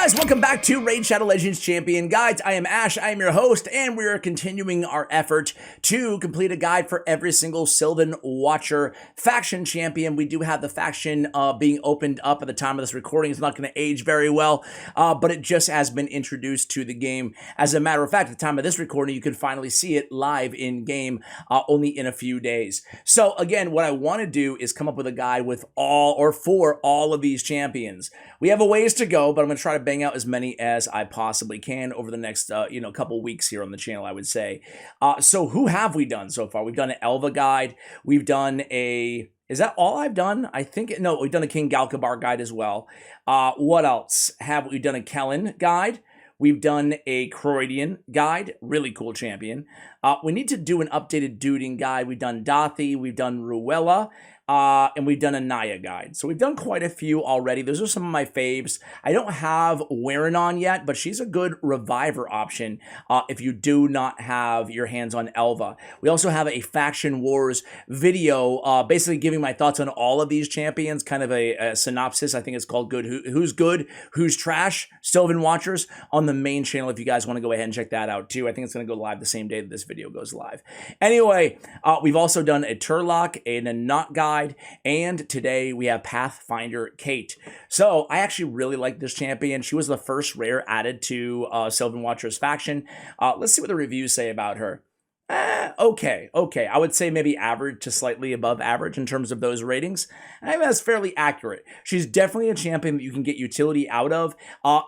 guys, welcome back to Raid Shadow Legends Champion Guides. I am Ash, I am your host, and we are continuing our effort to complete a guide for every single Sylvan Watcher faction champion. We do have the faction being opened up at the time of this recording. It's not going to age very well, but it just has been introduced to the game. As a matter of fact, at the time of this recording, you can finally see it live in game only in a few days. So again, what I want to do is come up with a guide with all or for all of these champions. We have a ways to go, but I'm going to try to bang out as many as I possibly can over the next, couple weeks here on the channel, I would say. So who have we done so far? We've done an Elva guide. We've done a... Is that all I've done? I think... No, we've done a King Galkabar guide as well. What else? Have we done a Kellen guide? We've done a Croydian guide. Really cool champion. We need to do an updated Duding guide. We've done Dathi. We've done Ruella. And we've done a Naya guide. So we've done quite a few already. Those are some of my faves. I don't have Waranon yet, but she's a good reviver option if you do not have your hands on Elva. We also have a Faction Wars video basically giving my thoughts on all of these champions, kind of a synopsis. I think it's called Who's Good, Who's Trash, Sylvan Watchers on the main channel if you guys want to go ahead and check that out too. I think it's going to go live the same day that this video goes live. Anyway, we've also done a Turlock and a Knot guide. And today we have Pathfinder Cait. So I actually really like this champion. She was the first rare added to Sylvan Watchers faction. Let's see what the reviews say about her. Okay. I would say maybe average to slightly above average in terms of those ratings. I think that's fairly accurate. She's definitely a champion that you can get utility out of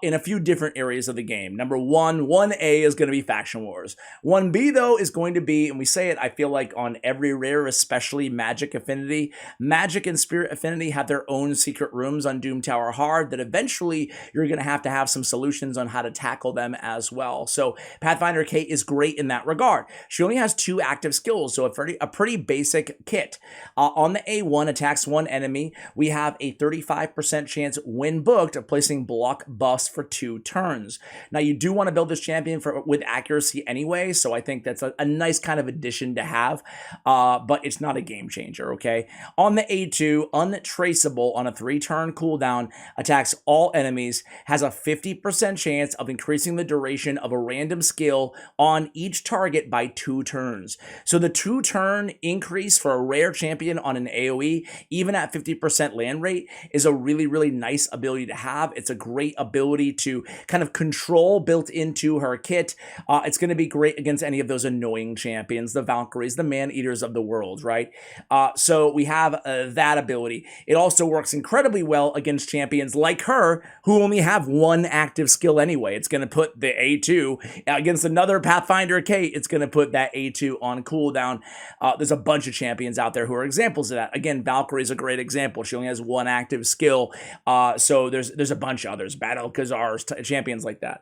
in a few different areas of the game. Number one, 1A is going to be Faction Wars. 1B, though, is going to be, and we say it, I feel like, on every rare, especially Magic Affinity. Magic and Spirit Affinity have their own secret rooms on Doom Tower Hard that eventually you're going to have some solutions on how to tackle them as well. So Pathfinder Cait is great in that regard. She only has 2 active skills, so a pretty basic kit. On the A1, attacks 1 enemy, we have a 35% chance when booked of placing block buffs for 2 turns. Now, you do want to build this champion with accuracy anyway, so I think that's a nice kind of addition to have, but it's not a game changer, okay? On the A2, Untraceable on a 3-turn cooldown, attacks all enemies, has a 50% chance of increasing the duration of a random skill on each target by 2 turns. So the 2-turn increase for a rare champion on an AoE, even at 50% land rate, is a really, really nice ability to have. It's a great ability to kind of control built into her kit. It's going to be great against any of those annoying champions, the Valkyries, the Man-Eaters of the world, right? So we have that ability. It also works incredibly well against champions like her, who only have 1 active skill anyway. It's going to put the A2 against another Pathfinder Cait. It's going to put that A2 on cooldown. There's a bunch of champions out there who are examples of that. Again, Valkyrie is a great example. She only has 1 active skill. So there's a bunch of others. Battle Khazars, champions like that.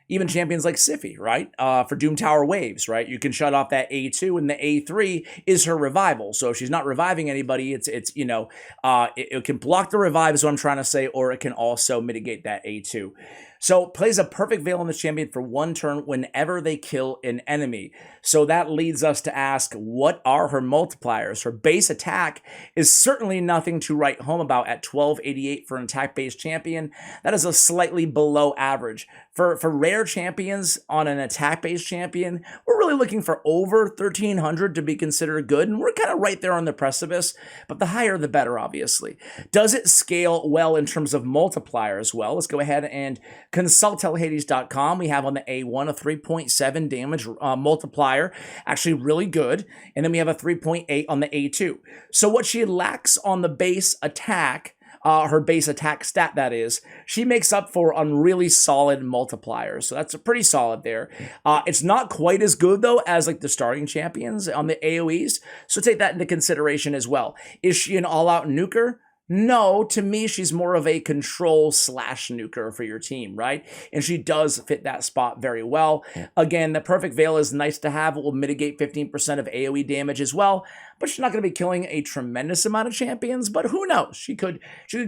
Even champions like Siphi, right? For Doom Tower Waves, right? You can shut off that A2, and the A3 is her revival. So if she's not reviving anybody, it can block the revive is what I'm trying to say, or it can also mitigate that A2. So plays a perfect Veil on this champion for 1 turn whenever they kill an enemy. So that leads us to ask, what are her multipliers? Her base attack is certainly nothing to write home about at 1288 for an attack-based champion. That is a slightly below average. For rare champions on an attack-based champion, we're really looking for over 1300 to be considered good, and we're kind of right there on the precipice, but the higher the better, obviously. Does it scale well in terms of multipliers? Well, let's go ahead and consult telehades.com. We have on the A1 a 3.7 damage multiplier, actually really good, and then we have a 3.8 on the A2. So what she lacks on the base attack, her base attack stat, that is, she makes up for on really solid multipliers. So that's pretty solid there. It's not quite as good, though, as like the starting champions on the AoEs. So take that into consideration as well. Is she an all-out nuker? No, to me, she's more of a control/nuker for your team, right? And she does fit that spot very well. Again, the perfect veil is nice to have. It will mitigate 15% of AoE damage as well, but she's not going to be killing a tremendous amount of champions, but who knows? She could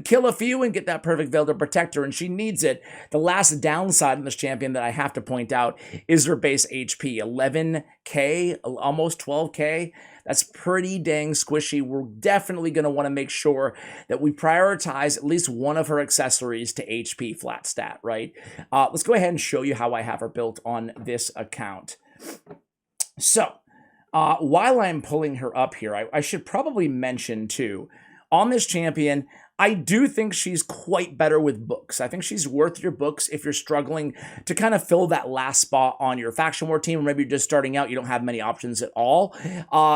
kill a few and get that perfect veil to protect her, and she needs it. The last downside in this champion that I have to point out is her base HP, 11 12K, almost 12K. That's pretty dang squishy. We're definitely going to want to make sure that we prioritize at least one of her accessories to HP flat stat, right? Let's go ahead and show you how I have her built on this account. So, while I'm pulling her up here, I should probably mention too, on this champion, I do think she's quite better with books. I think she's worth your books if you're struggling to kind of fill that last spot on your faction war team, or maybe you're just starting out, you don't have many options at all.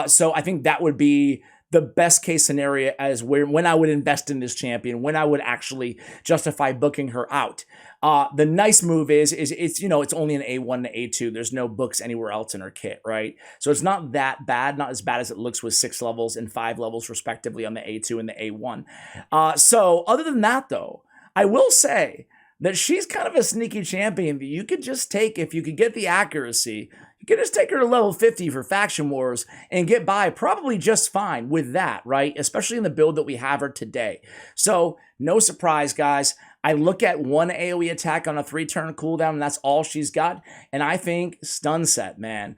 So I think that would be the best case scenario as when I would invest in this champion, when I would actually justify booking her out. The nice move is it's, you know, it's only an A1 to A2. There's no books anywhere else in her kit, right? So it's not that bad, not as bad as it looks with 6 levels and 5 levels respectively on the A2 and the A1. So other than that though, I will say that she's kind of a sneaky champion that you could just take, if you could get the accuracy, you could just take her to level 50 for Faction Wars and get by probably just fine with that, right? Especially in the build that we have her today. So no surprise, guys. I look at one AoE attack on a 3-turn cooldown, and that's all she's got. And I think stun set, man.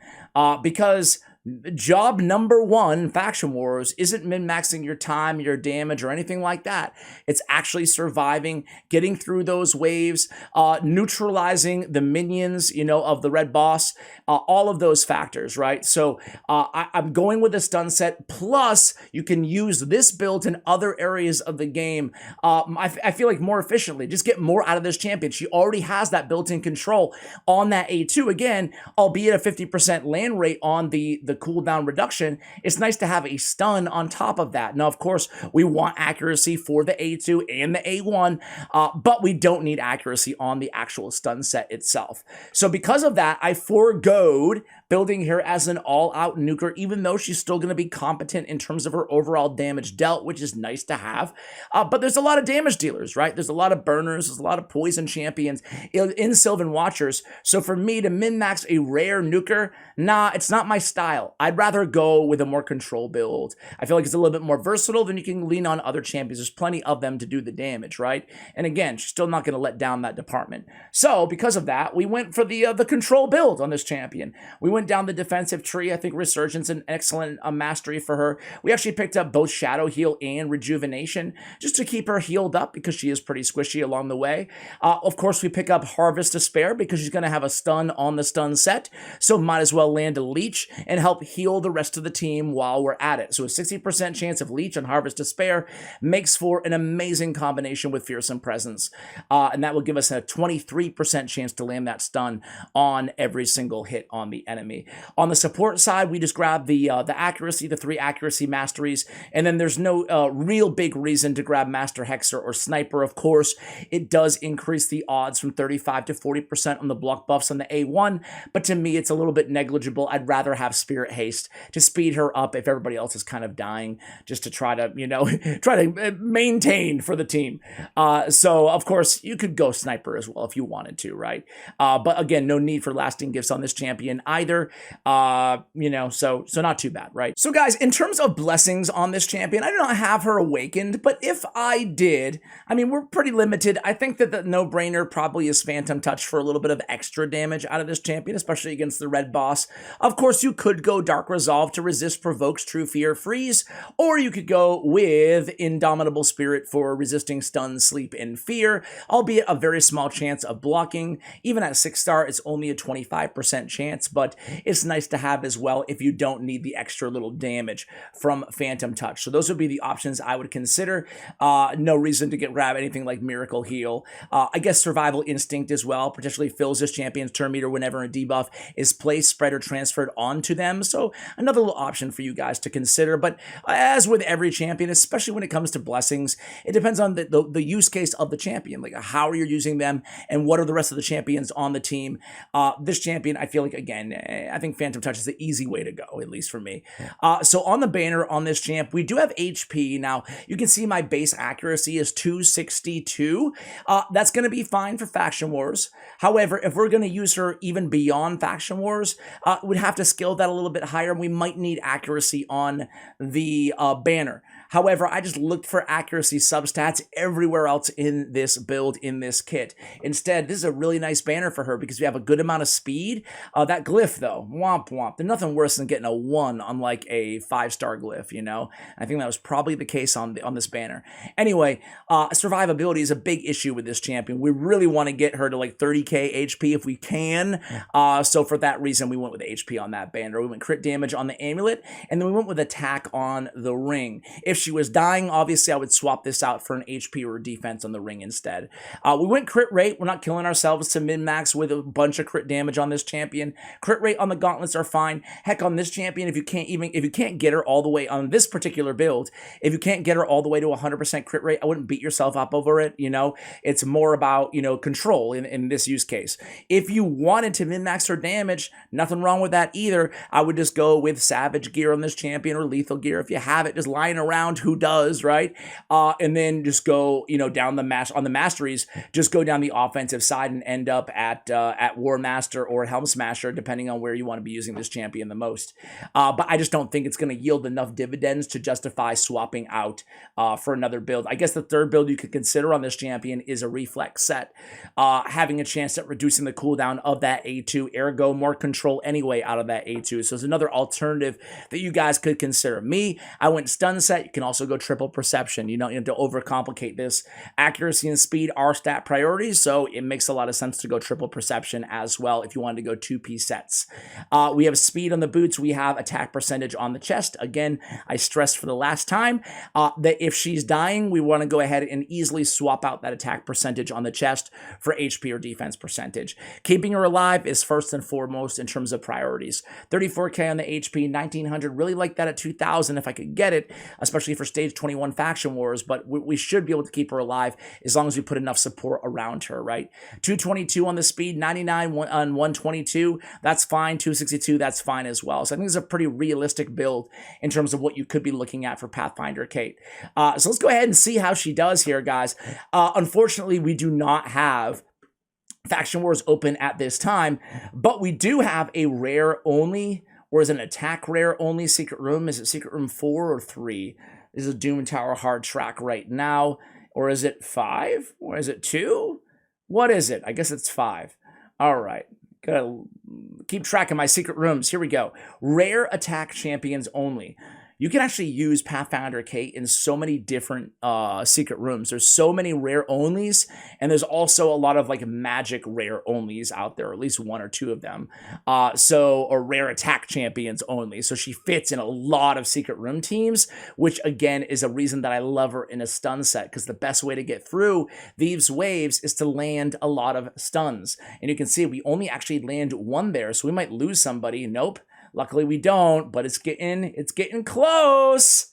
Because job number 1, Faction Wars, isn't min-maxing your time, your damage, or anything like that. It's actually surviving, getting through those waves, neutralizing the minions, you know, of the red boss, all of those factors, right? So I'm going with a stun set, plus you can use this build in other areas of the game, I feel like more efficiently. Just get more out of this champion. She already has that built-in control on that A2, again, albeit a 50% land rate on the cooldown reduction. It's nice to have a stun on top of that. Now, of course, we want accuracy for the A2 and the A1, but we don't need accuracy on the actual stun set itself. So because of that, I foregoed building her as an all-out nuker, even though she's still going to be competent in terms of her overall damage dealt, which is nice to have. But there's a lot of damage dealers, right? There's a lot of burners, there's a lot of poison champions in Sylvan Watchers. So for me to min-max a rare nuker, nah, it's not my style. I'd rather go with a more control build. I feel like it's a little bit more versatile, then you can lean on other champions. There's plenty of them to do the damage, right? And again, she's still not going to let down that department. So because of that, we went for the control build on this champion. We went down the defensive tree. I think Resurgence an excellent mastery for her. We actually picked up both Shadow Heal and Rejuvenation just to keep her healed up because she is pretty squishy along the way. Of course, we pick up Harvest Despair because she's going to have a stun on the stun set, so might as well land a Leech and help heal the rest of the team while we're at it. So a 60% chance of Leech on Harvest Despair makes for an amazing combination with Fearsome Presence, and that will give us a 23% chance to land that stun on every single hit on the enemy. On the support side, we just grab the accuracy, the 3 accuracy masteries, and then there's no real big reason to grab Master Hexer or Sniper. Of course, it does increase the odds from 35 to 40% on the block buffs on the A1, but to me, it's a little bit negligible. I'd rather have Spirit Haste to speed her up if everybody else is kind of dying, just to try to, you know, try to maintain for the team. So, of course, you could go Sniper as well if you wanted to, right? But again, no need for lasting gifts on this champion either. You know, so not too bad, right? So guys, in terms of blessings on this champion, I do not have her awakened, but if I did, I mean, we're pretty limited. I think that the no-brainer probably is Phantom Touch for a little bit of extra damage out of this champion, especially against the red boss. Of course, you could go Dark Resolve to resist Provokes True Fear Freeze, or you could go with Indomitable Spirit for resisting Stun, Sleep, and Fear, albeit a very small chance of blocking. Even at 6-star, it's only a 25% chance, but it's nice to have as well if you don't need the extra little damage from Phantom Touch. So those would be the options I would consider. No reason to grab anything like Miracle Heal. I guess Survival Instinct as well potentially fills this champion's turn meter whenever a debuff is placed, spread, or transferred onto them. So another little option for you guys to consider. But as with every champion, especially when it comes to blessings, it depends on the use case of the champion, like how are you using them and what are the rest of the champions on the team. This champion, I feel like, again, I think Phantom Touch is the easy way to go, at least for me. So on the banner on this champ, we do have HP. Now, you can see my base accuracy is 262. That's going to be fine for Faction Wars. However, if we're going to use her even beyond Faction Wars, we'd have to scale that a little bit higher. We might need accuracy on the banner. However, I just looked for accuracy substats everywhere else in this build, in this kit. Instead, this is a really nice banner for her because we have a good amount of speed. That glyph, though. Womp womp. There's nothing worse than getting a 1 on like a 5-star glyph, you know? I think that was probably the case on this banner. Anyway, survivability is a big issue with this champion. We really want to get her to like 30k HP if we can. So for that reason, we went with HP on that banner. We went crit damage on the amulet, and then we went with attack on the ring. If she was dying, obviously I would swap this out for an HP or defense on the ring instead. We went crit rate. We're not killing ourselves to min-max with a bunch of crit damage on this champion. Crit rate on the gauntlets are fine. Heck, on this champion, if you can't get her all the way on this particular build, if you can't get her all the way to 100% crit rate, I wouldn't beat yourself up over it, you know? It's more about, you know, control in this use case. If you wanted to min-max her damage, nothing wrong with that either. I would just go with savage gear on this champion or lethal gear if you have it just lying around. Who does, right? And then just go, you know, down on the masteries, just go down the offensive side and end up at War Master or Helm Smasher, depending on where you want to be using this champion the most. But I just don't think it's going to yield enough dividends to justify swapping out for another build. I guess the third build you could consider on this champion is a reflex set, having a chance at reducing the cooldown of that A2, ergo more control anyway out of that A2. So it's another alternative that you guys could consider. Me, I went stun set. You can also go triple perception. You don't have to overcomplicate this. Accuracy and speed are stat priorities, so it makes a lot of sense to go triple perception as well if you wanted to go 2P sets. We have speed on the boots. We have attack percentage on the chest. Again, I stressed for the last time that if she's dying, we want to go ahead and easily swap out that attack percentage on the chest for HP or defense percentage. Keeping her alive is first and foremost in terms of priorities. 34k on the HP, 1900, really like that at 2000 if I could get it, especially for stage 21 faction wars, but we should be able to keep her alive as long as we put enough support around her, right? 222 on the speed, 99 on 122, that's fine. 262, that's fine as well. So I think it's a pretty realistic build in terms of what you could be looking at for Pathfinder Kate. So let's go ahead and see how she does here, guys. Unfortunately, we do not have Faction Wars open at this time, but we do have a rare only, or is it an attack rare only secret room? Is it secret room 4 or 3? This is a Doom Tower hard track right now. Or is it 5? Or is it 2? What is it? I guess it's 5. All right. Gotta keep track of my secret rooms. Here we go. Rare attack champions only. You can actually use Pathfinder Kate in so many different secret rooms. There's so many rare onlys, and there's also a lot of like magic rare onlys out there, or at least 1 or 2 of them. Or rare attack champions only. So she fits in a lot of secret room teams, which again is a reason that I love her in a stun set, because the best way to get through these waves is to land a lot of stuns. And you can see we only actually land 1 there, so we might lose somebody. Nope. Luckily we don't, but it's getting close.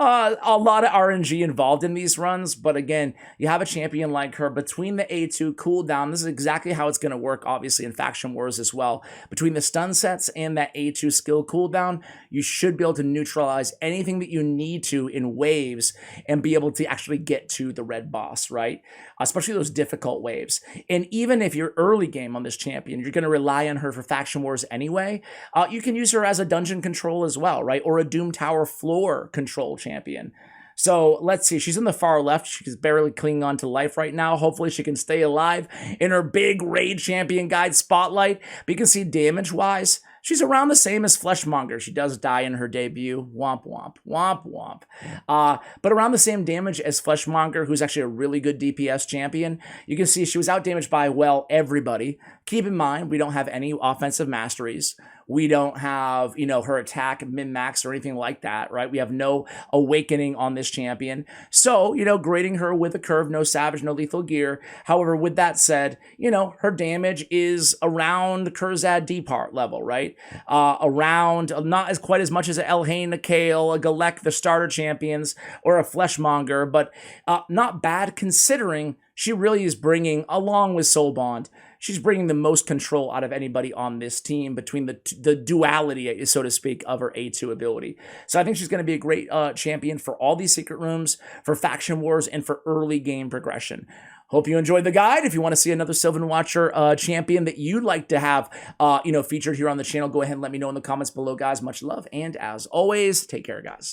A lot of RNG involved in these runs, but again, you have a champion like her between the A2 cooldown. This is exactly how it's going to work, obviously, in Faction Wars as well. Between the stun sets and that A2 skill cooldown, you should be able to neutralize anything that you need to in waves and be able to actually get to the red boss, right? Especially those difficult waves. And even if you're early game on this champion, you're going to rely on her for Faction Wars anyway, you can use her as a dungeon control as well, right? Or a Doom Tower floor control champion. So let's see, she's in the far left. She's barely clinging on to life right now. Hopefully she can stay alive in her big Raid Champion Guide spotlight. But you can see damage-wise, she's around the same as Fleshmonger. She does die in her debut. Womp, womp, womp, womp. But around the same damage as Fleshmonger, who's actually a really good DPS champion. You can see she was out-damaged by, well, everybody. Keep in mind, we don't have any offensive masteries. We don't have, you know, her attack min-max or anything like that, right? We have no awakening on this champion. So, you know, grading her with a curve, no savage, no lethal gear. However, with that said, you know, her damage is around Kurzad Depart level, right? Around, not as quite as much as a Elhain, a Kale, a Galek, the starter champions, or a Fleshmonger, but not bad considering she really is bringing, along with Soulbond, she's bringing the most control out of anybody on this team between the duality, so to speak, of her A2 ability. So I think she's going to be a great champion for all these secret rooms, for Faction Wars, and for early game progression. Hope you enjoyed the guide. If you want to see another Sylvan Watcher champion that you'd like to have featured here on the channel, go ahead and let me know in the comments below, guys. Much love, and as always, take care, guys.